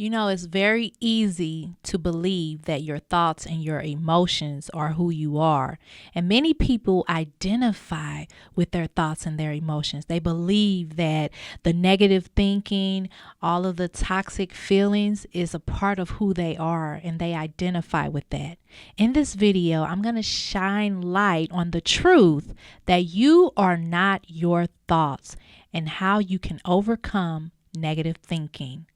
You know, it's very easy to believe that your thoughts and your emotions are who you are. And many people identify with their thoughts and their emotions. They believe that the negative thinking, all of the toxic feelings is a part of who they are, and they identify with that. In this video, I'm going to shine light on the truth that you are not your thoughts and how you can overcome negative thinking.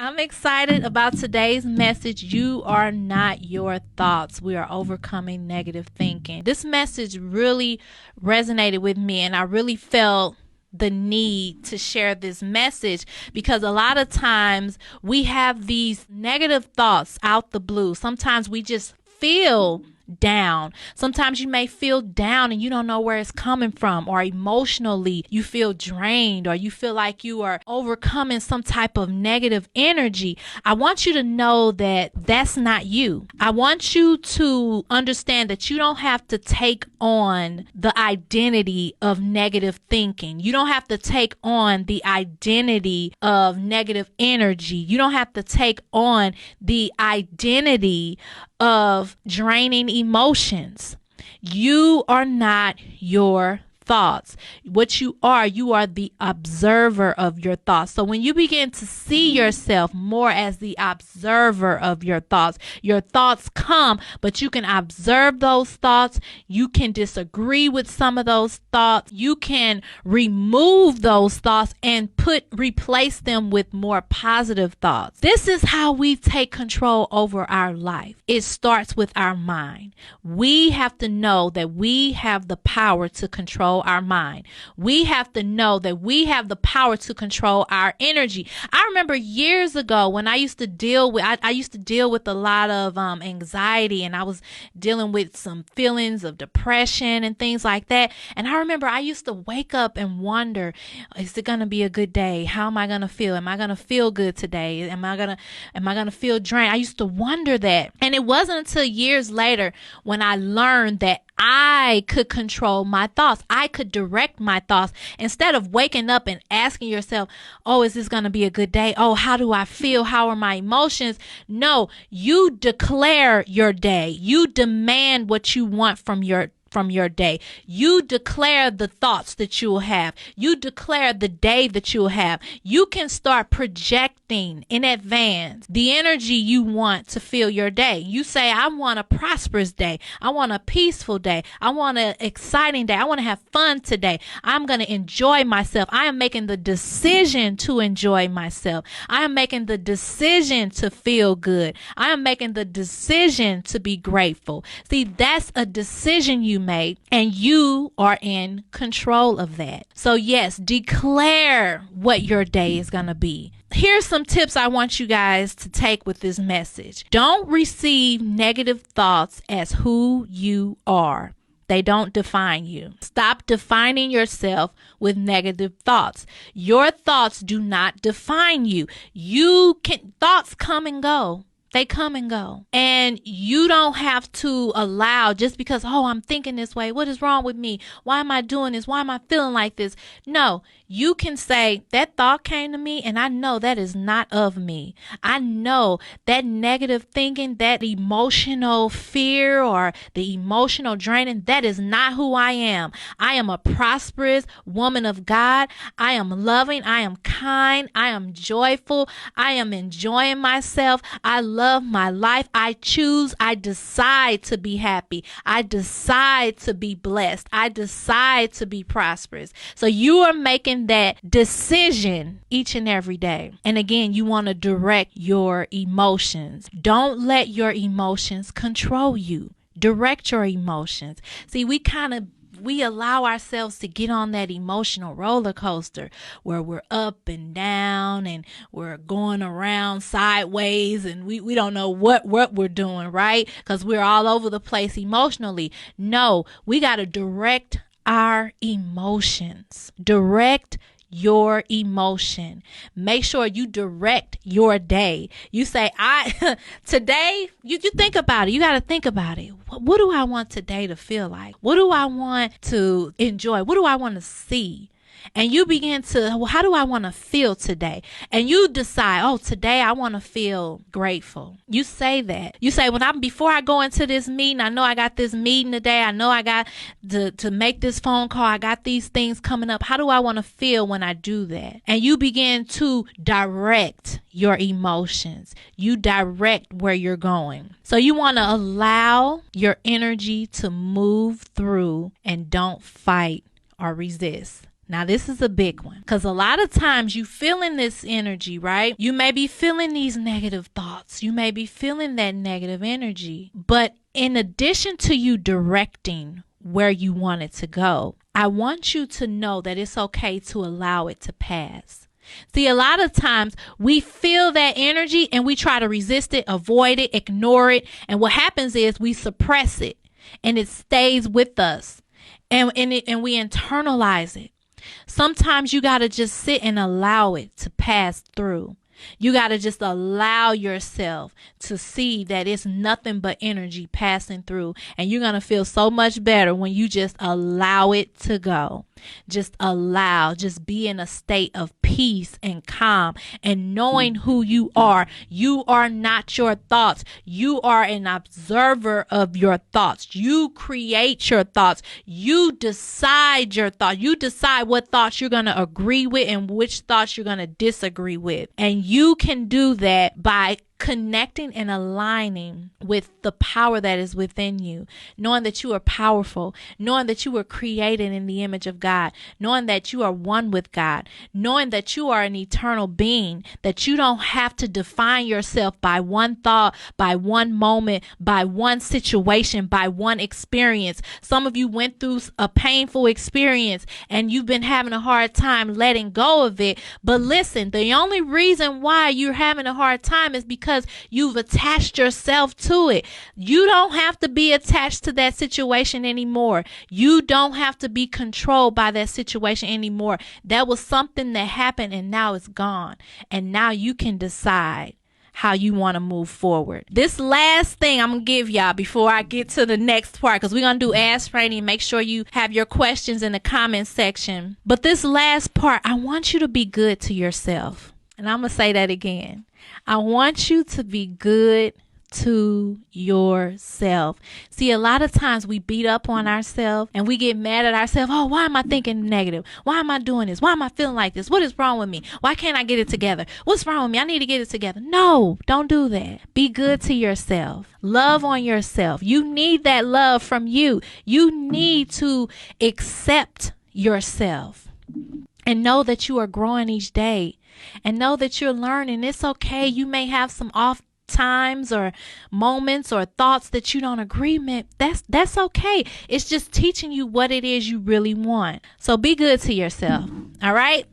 I'm excited about today's message. You are not your thoughts. We are overcoming negative thinking. This message really resonated with me, and I really felt the need to share this message because a lot of times we have these negative thoughts out the blue. Sometimes we just feel down. Sometimes you may feel down and you don't know where it's coming from, or emotionally you feel drained, or you feel like you are overcoming some type of negative energy. I want you to know that that's not you. I want you to understand that you don't have to take on the identity of negative thinking. You don't have to take on the identity of negative energy. You don't have to take on the identity of draining emotions. You are not your thoughts. What you are the observer of your thoughts. So when you begin to see yourself more as the observer of your thoughts come, but you can observe those thoughts. You can disagree with some of those thoughts. You can remove those thoughts and replace them with more positive thoughts. This is how we take control over our life. It starts with our mind. We have to know that we have the power to control our mind. We have to know that we have the power to control our energy. I remember years ago when I used to deal with a lot of anxiety, and I was dealing with some feelings of depression and things like that. And I remember I used to wake up and wonder, is it going to be a good day? How am I going to feel? Am I going to feel good today? Am I going to feel drained? I used to wonder that. And it wasn't until years later when I learned that I could control my thoughts. I could direct my thoughts. Instead of waking up and asking yourself, oh, is this going to be a good day? Oh, how do I feel? How are my emotions? No, you declare your day. You demand what you want from your day. You declare the thoughts that you will have. You declare the day that you will have. You can start projecting in advance the energy you want to fill your day. You say, I want a prosperous day. I want a peaceful day. I want an exciting day. I want to have fun today. I'm going to enjoy myself. I am making the decision to enjoy myself. I am making the decision to feel good. I am making the decision to be grateful. See, that's a decision you made, and you are in control of that. So yes, declare what your day is going to be. Here's some tips I want you guys to take with this message. Don't receive negative thoughts as who you are. They don't define you. Stop defining yourself with negative thoughts. Your thoughts do not define you. Thoughts come and go. They come and go. And you don't have to allow, just because, oh, I'm thinking this way. What is wrong with me? Why am I doing this? Why am I feeling like this? No, you can say that thought came to me and I know that is not of me. I know that negative thinking, that emotional fear or the emotional draining, that is not who I am. I am a prosperous woman of God. I am loving. I am kind. I am joyful. I am enjoying myself. I love my life. I decide to be happy. I decide to be blessed. I decide to be prosperous. So you are making that decision each and every day. And again, you want to direct your emotions. Don't let your emotions control you. Direct your emotions. See, we allow ourselves to get on that emotional roller coaster where we're up and down and we're going around sideways, and we don't know what we're doing, right? Because we're all over the place emotionally. No, we got to direct our emotions. Direct your emotion. Make sure you direct your day. You say, today, you think about it. You got to think about it. What do I want today to feel like? What do I want to enjoy? What do I want to see? And you begin to, well, how do I want to feel today? And you decide, oh, today I want to feel grateful. You say that. You say, before I go into this meeting, I know I got this meeting today. I know I got to make this phone call. I got these things coming up. How do I want to feel when I do that? And you begin to direct your emotions. You direct where you're going. So you want to allow your energy to move through and don't fight or resist. Now, this is a big one because a lot of times you feeling this energy, right? You may be feeling these negative thoughts. You may be feeling that negative energy. But in addition to you directing where you want it to go, I want you to know that it's okay to allow it to pass. See, a lot of times we feel that energy and we try to resist it, avoid it, ignore it. And what happens is we suppress it and it stays with us and we internalize it. Sometimes you got to just sit and allow it to pass through. You got to just allow yourself to see that it's nothing but energy passing through. And you're going to feel so much better when you just allow it to go. Just allow, just be in a state of peace and calm and knowing who you are. You are not your thoughts. You are an observer of your thoughts. You create your thoughts. You decide your thoughts. You decide what thoughts you're going to agree with and which thoughts you're going to disagree with. And you can do that by connecting and aligning with the power that is within you, knowing that you are powerful, knowing that you were created in the image of God, knowing that you are one with God, knowing that you are an eternal being, that you don't have to define yourself by one thought, by one moment, by one situation, by one experience. Some of you went through a painful experience and you've been having a hard time letting go of it. But listen, the only reason why you're having a hard time is because you've attached yourself to it. You don't have to be attached to that situation anymore. You don't have to be controlled by that situation anymore. That was something that happened and now it's gone. And now you can decide how you want to move forward. This last thing I'm going to give y'all before I get to the next part, because we're going to do Ask Rainie. Make sure you have your questions in the comment section. But this last part, I want you to be good to yourself. And I'm going to say that again. I want you to be good to yourself. See, a lot of times we beat up on ourselves and we get mad at ourselves. Oh, why am I thinking negative? Why am I doing this? Why am I feeling like this? What is wrong with me? Why can't I get it together? What's wrong with me? I need to get it together. No, don't do that. Be good to yourself. Love on yourself. You need that love from you. You need to accept yourself and know that you are growing each day. And know that you're learning. It's okay. You may have some off times or moments or thoughts that you don't agree with. That's okay. It's just teaching you what it is you really want. So be good to yourself. All right?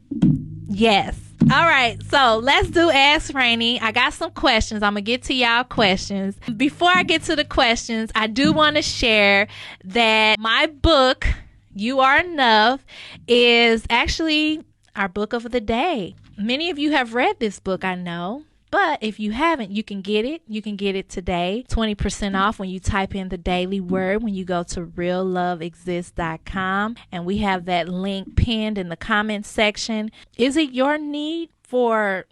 Yes. All right. So let's do Ask Rainie. I got some questions. I'm going to get to y'all questions. Before I get to the questions, I do want to share that my book, You Are Enough, is actually our book of the day. Many of you have read this book, I know, but if you haven't, you can get it. You can get it today. 20% off when you type in the daily word when you go to realloveexists.com. And we have that link pinned in the comment section. Is it your need?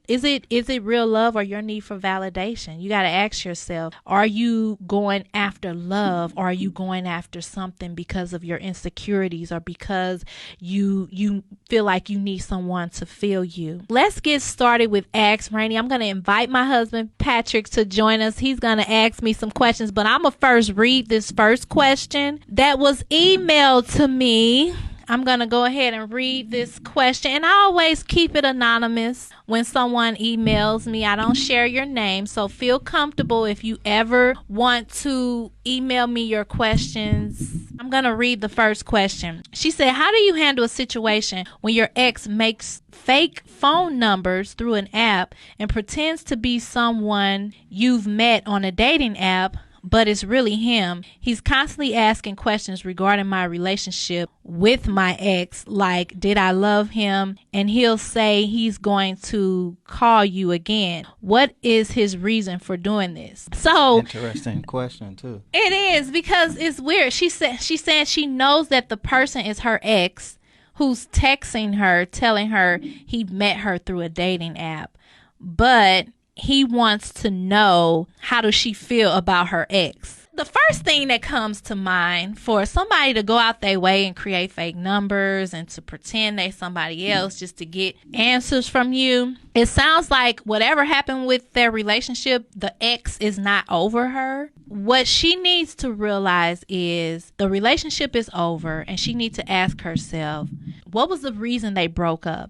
Is it real love or your need for validation? You got to ask yourself, are you going after love or are you going after something because of your insecurities or because you feel like you need someone to feel you? Let's get started with Ask Rainie. I'm going to invite my husband Patrick to join us. He's going to ask me some questions, but I'm going to first read this first question that was emailed to me. I'm going to go ahead and read this question. And I always keep it anonymous when someone emails me. I don't share your name. So feel comfortable if you ever want to email me your questions. I'm going to read the first question. She said, how do you handle a situation when your ex makes fake phone numbers through an app and pretends to be someone you've met on a dating app but it's really him. He's constantly asking questions regarding my relationship with my ex, like, did I love him? And he'll say he's going to call you again. What is his reason for doing this? So interesting question too. It is, because it's weird. She said she knows that the person is her ex, who's texting her, telling her he met her through a dating app, but he wants to know, how does she feel about her ex? The first thing that comes to mind for somebody to go out their way and create fake numbers and to pretend they're somebody else just to get answers from you, it sounds like whatever happened with their relationship, the ex is not over her. What she needs to realize is the relationship is over, and she needs to ask herself, what was the reason they broke up?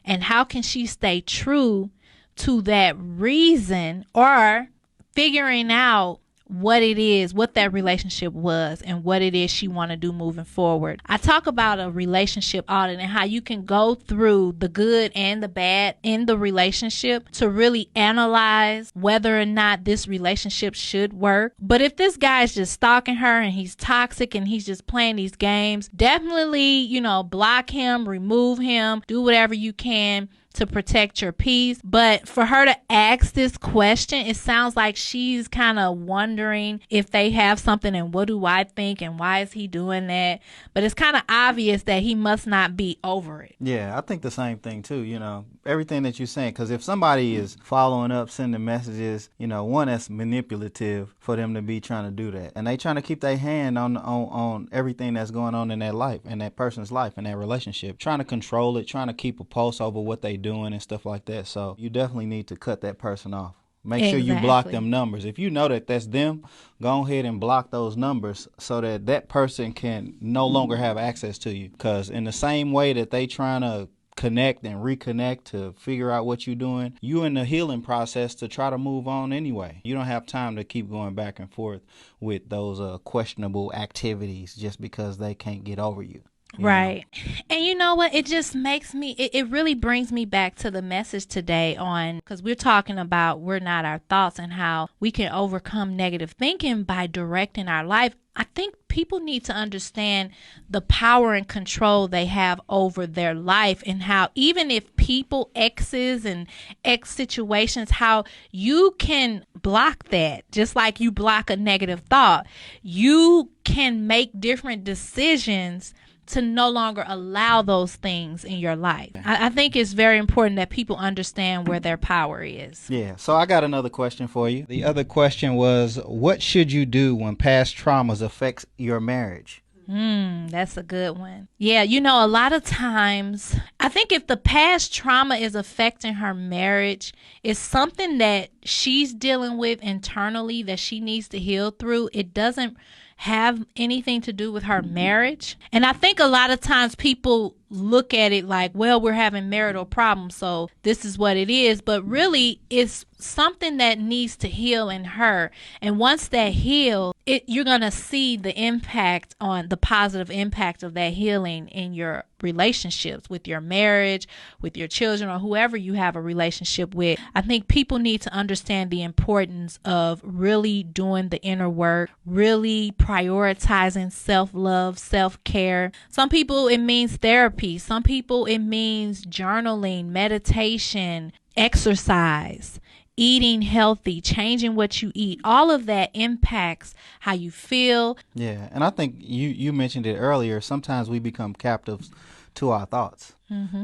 And how can she stay true to that reason, or figuring out what it is, what that relationship was, and what it is she want to do moving forward. I talk about a relationship audit and how you can go through the good and the bad in the relationship to really analyze whether or not this relationship should work. But if this guy's just stalking her and he's toxic and he's just playing these games, definitely, block him, remove him, do whatever you can to protect your peace. But for her to ask this question, it sounds like she's kind of wondering if they have something and what do I think and why is he doing that? But it's kind of obvious that he must not be over it. Yeah, I think the same thing too, everything that you're saying, because if somebody is following up, sending messages, one, that's manipulative for them to be trying to do that. And they trying to keep their hand on everything that's going on in their life, in that person's life, in that relationship, trying to control it, trying to keep a pulse over what they doing and stuff like that. So you definitely need to cut that person off. Make sure you block them numbers. If you know that that's them, go ahead and block those numbers so that that person can no longer have access to you. Because in the same way that they trying to connect and reconnect to figure out what you're doing, you in the healing process to try to move on anyway. You don't have time to keep going back and forth with those questionable activities just because they can't get over you. Right. And you know what? It just makes me, it really brings me back to the message today on, because we're talking about we're not our thoughts and how we can overcome negative thinking by directing our life. I think people need to understand the power and control they have over their life, and how even if people, exes and ex situations, how you can block that. Just like you block a negative thought, you can make different decisions to no longer allow those things in your life. I think it's very important that people understand where their power is. Yeah. So I got another question for you. The other question was, what should you do when past traumas affects your marriage? That's a good one. Yeah, a lot of times, I think if the past trauma is affecting her marriage, it's something that she's dealing with internally that she needs to heal through. It doesn't have anything to do with her marriage. And I think a lot of times people look at it like, well, we're having marital problems, so this is what it is. But really, it's something that needs to heal in her. And once that heals, you're going to see the impact, on the positive impact of that healing in your relationships, with your marriage, with your children, or whoever you have a relationship with. I think people need to understand the importance of really doing the inner work, really prioritizing self-love, self-care. Some people, it means therapy. Some people, it means journaling, meditation, exercise, eating healthy, changing what you eat. All of that impacts how you feel. Yeah, and I think you mentioned it earlier. Sometimes we become captives to our thoughts,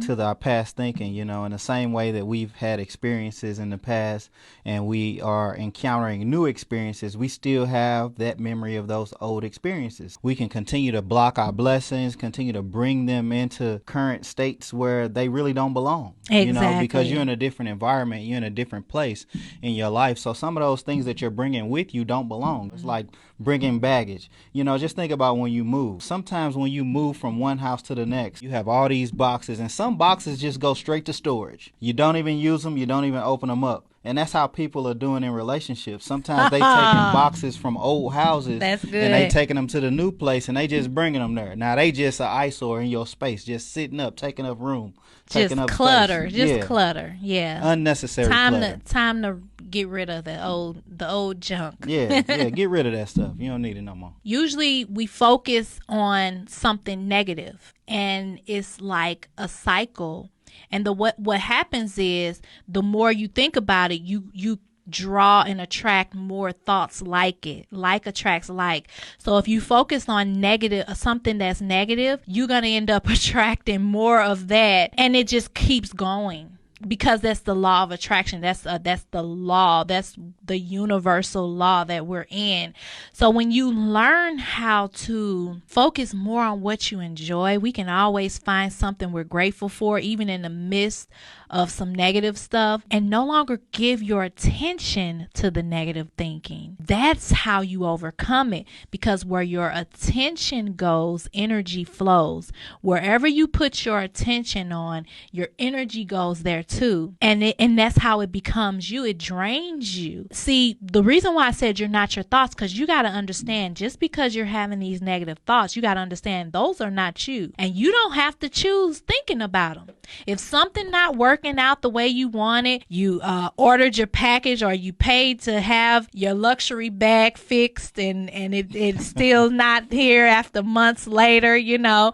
to our past thinking, in the same way that we've had experiences in the past and we are encountering new experiences, we still have that memory of those old experiences. We can continue to block our blessings, continue to bring them into current states where they really don't belong. Exactly. Because you're in a different environment, you're in a different place in your life. So some of those things that you're bringing with you don't belong. It's like bringing baggage. Just think about when you move. Sometimes when you move from one house to the next, you have all these boxes, and some boxes just go straight to storage. You don't even use them. You don't even open them up. And that's how people are doing in relationships. Sometimes they taking boxes from old houses. That's good. And they taking them to the new place and they just bringing them there. Now they just an eyesore in your space, just sitting up, taking up room, taking up clutter, space. just clutter. Yeah, unnecessary clutter. Time to get rid of the old junk. Yeah, get rid of that stuff. You don't need it no more. Usually we focus on something negative, and it's like a cycle. And what happens is the more you think about it, you draw and attract more thoughts like it. Like attracts like. So if you focus on negative, something that's negative, you're going to end up attracting more of that, and it just keeps going. Because that's the law of attraction. That's the law. That's the universal law that we're in. So when you learn how to focus more on what you enjoy, we can always find something we're grateful for, even in the midst of some negative stuff, and no longer give your attention to the negative thinking. That's how you overcome it, because where your attention goes, energy flows. Wherever you put your attention on, your energy goes there too. And that's how it becomes you. It drains you. See, the reason why I said you're not your thoughts, because you got to understand, just because you're having these negative thoughts, you got to understand those are not you. And you don't have to choose thinking about them. If something not working out the way you want it, you ordered your package, or you paid to have your luxury bag fixed, and it's still not here after months later, you got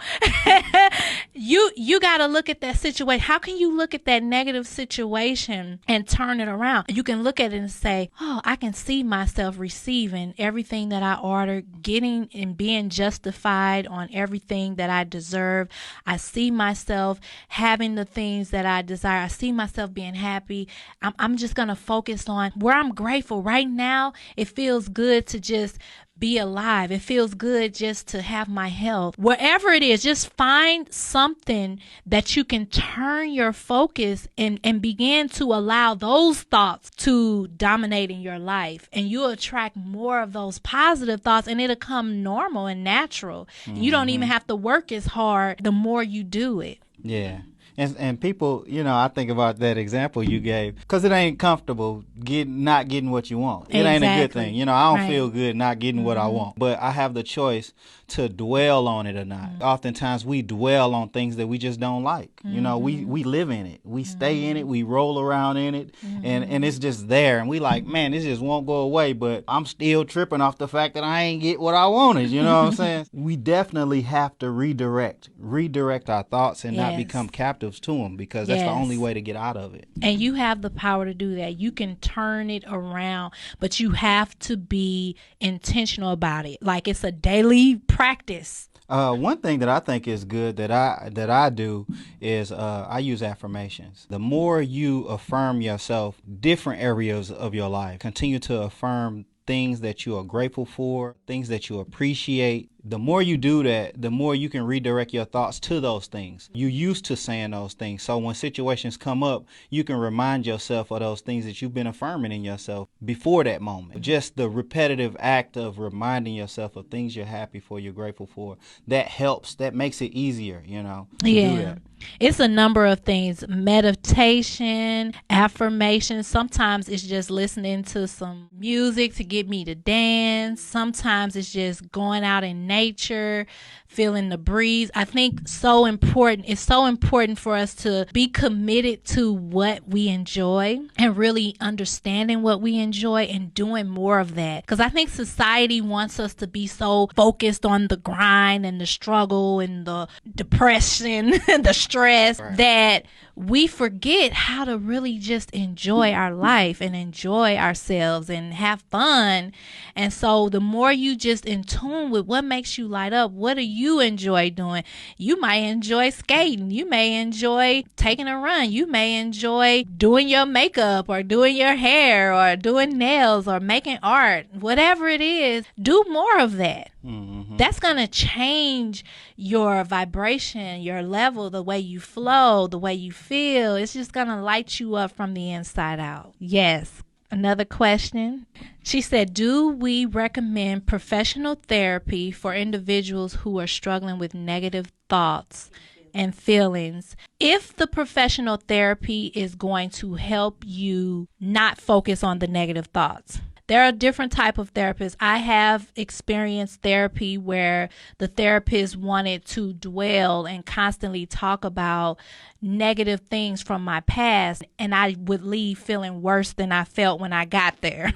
to look at that situation. How can you look at that negative situation and turn it around? You can look at it and say, oh, I can see myself receiving everything that I ordered, getting and being justified on everything that I deserve. I see myself having the things that I desire. I see myself being happy. I'm just going to focus on where I'm grateful right now. It feels good to just be alive. It feels good just to have my health. Wherever it is, just find something that you can turn your focus and begin to allow those thoughts to dominate in your life. And you'll attract more of those positive thoughts, and it'll come normal and natural. Mm-hmm. You don't even have to work as hard the more you do it. Yeah. And people, I think about that example you gave, because it ain't comfortable not getting what you want. It ain't a good thing. I don't feel good not getting what I want. But I have the choice to dwell on it or not. Oftentimes we dwell on things that we just don't like. We live in it. We stay in it. We roll around in it. And it's just there. And we like, man, this just won't go away. But I'm still tripping off the fact that I ain't get what I wanted. You know what I'm saying? We definitely have to redirect our thoughts and not become captives to them, because that's the only way to get out of it. And you have the power to do that. You can turn it around, but you have to be intentional about it. Like it's a daily practice. One thing that I think is good that I do is I use affirmations. The more you affirm yourself, different areas of your life, continue to affirm things that you are grateful for, things that you appreciate. The more you do that, the more you can redirect your thoughts to those things. You used to saying those things. So when situations come up, you can remind yourself of those things that you've been affirming in yourself before that moment. Just the repetitive act of reminding yourself of things you're happy for, you're grateful for, that helps. That makes it easier, to do that. It's a number of things. Meditation, affirmations. Sometimes it's just listening to some music to get me to dance. Sometimes it's just going out in nature, feeling the breeze. I think it's so important for us to be committed to what we enjoy and really understanding what we enjoy and doing more of that. Because I think society wants us to be so focused on the grind and the struggle and the depression and the stress that we forget how to really just enjoy our life and enjoy ourselves and have fun. And so the more you just in tune with what makes you light up, what do you enjoy doing? You might enjoy skating. You may enjoy taking a run. You may enjoy doing your makeup or doing your hair or doing nails or making art. Whatever it is, do more of that. Mm-hmm. That's going to change your vibration, your level, the way you flow, the way you feel. It's just going to light you up from the inside out. Yes. Another question. She said, do we recommend professional therapy for individuals who are struggling with negative thoughts and feelings. If the professional therapy is going to help you not focus on the negative thoughts. There are different type of therapists. I have experienced therapy where the therapist wanted to dwell and constantly talk about negative things from my past, and I would leave feeling worse than I felt when I got there.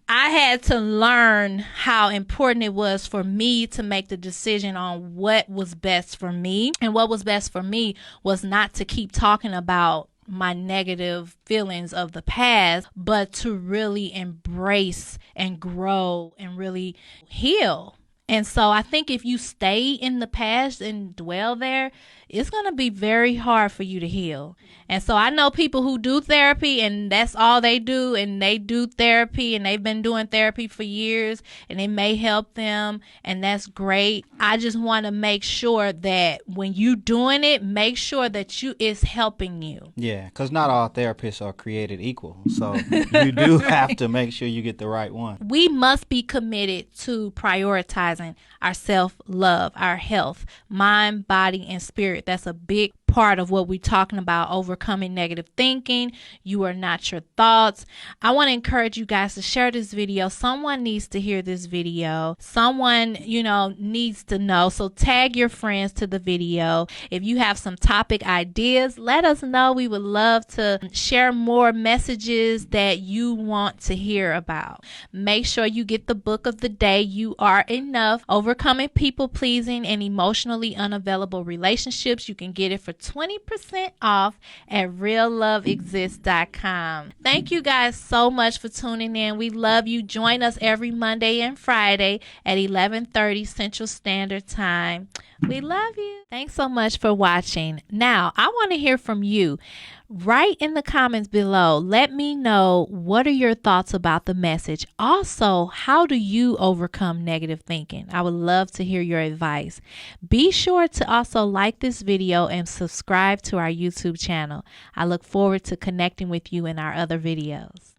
I had to learn how important it was for me to make the decision on what was best for me. And what was best for me was not to keep talking about my negative feelings of the past, but to really embrace and grow and really heal. And so I think if you stay in the past and dwell there, it's going to be very hard for you to heal. And so I know people who do therapy and that's all they do, and they do therapy and they've been doing therapy for years and it may help them, and that's great. I just want to make sure that when you doing it, make sure that it's helping you. Yeah, because not all therapists are created equal. So you do have to make sure you get the right one. We must be committed to prioritizing our self-love, our health, mind, body, and spirit. That's a big part of what we're talking about, overcoming negative thinking. You are not your thoughts. I want to encourage you guys to share this video. Someone needs to hear this video. Someone, needs to know. So tag your friends to the video. If you have some topic ideas, let us know. We would love to share more messages that you want to hear about. Make sure you get the book of the day, You Are Enough, Overcoming People Pleasing and Emotionally Unavailable Relationships. You can get it for 20% off at realloveexists.com. Thank you guys so much for tuning in. We love you. Join us every Monday and Friday at 11:30 Central Standard Time. We love you. Thanks so much for watching. Now, I want to hear from you. Write in the comments below. Let me know, what are your thoughts about the message? Also, how do you overcome negative thinking? I would love to hear your advice. Be sure to also like this video and subscribe to our YouTube channel. I look forward to connecting with you in our other videos.